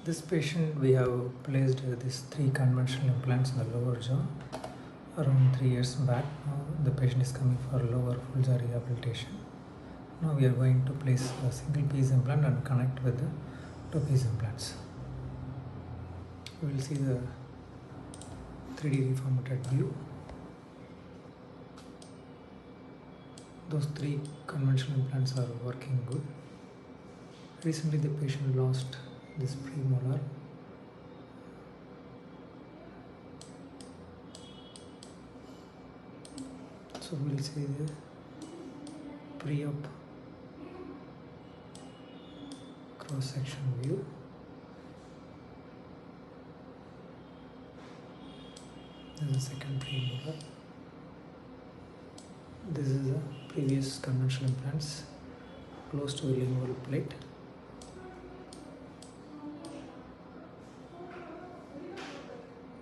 This patient, we have placed these 3 conventional implants in the lower jaw around 3 years back. Now the patient is coming for lower full jaw rehabilitation. Now we are going to place a single piece implant and connect with the 2 piece implants. We will see the 3D reformatted view. Those 3 conventional implants are working good. Recently the patient lost this premolar. So we'll see the pre-op cross-section view. This is the second premolar. This is the previous conventional implants close to the lingual plate.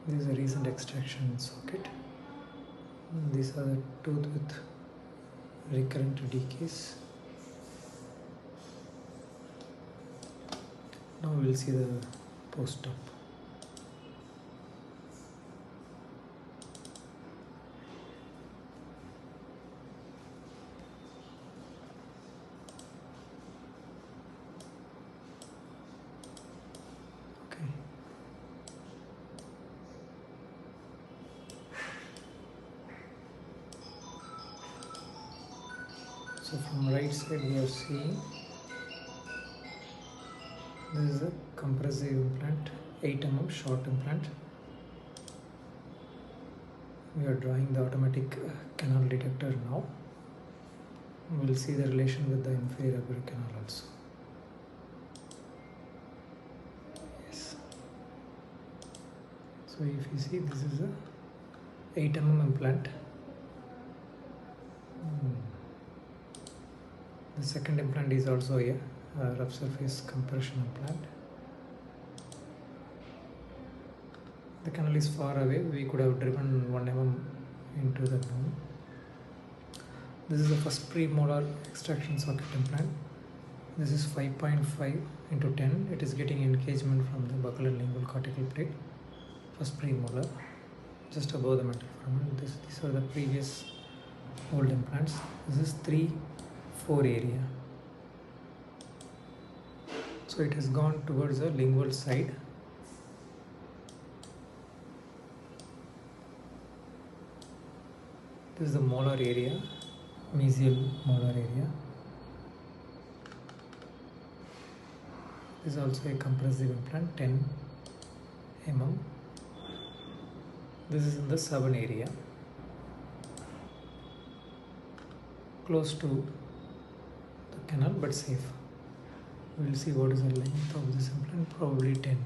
This is a recent extraction socket. These are the tooth with recurrent decays. Now we will see the post-op. So from right side we are seeing this is a compressive implant, 8 mm short implant. We are drawing the automatic canal detector now. We will see the relation with the inferior canal also. Yes. So if you see, this is a 8 mm implant. The second implant is also a rough surface compression implant. The canal is far away. We could have driven 1 mm into the bone. This is the first premolar extraction socket implant. This is 5.5 into 10. It is getting engagement from the buccal and lingual cortical plate. First premolar, just above the mental foramen. These are the previous old implants. This is 3-4 area. So it has gone towards the lingual side. This is the molar area, mesial molar area. This is also a compressive implant, 10 mm. This is in the 7 area, close to the canal but safe. We will see what is the length of this implant, probably 10.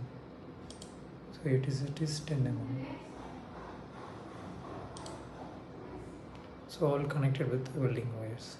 So it is 10 mm. So all connected with welding wires.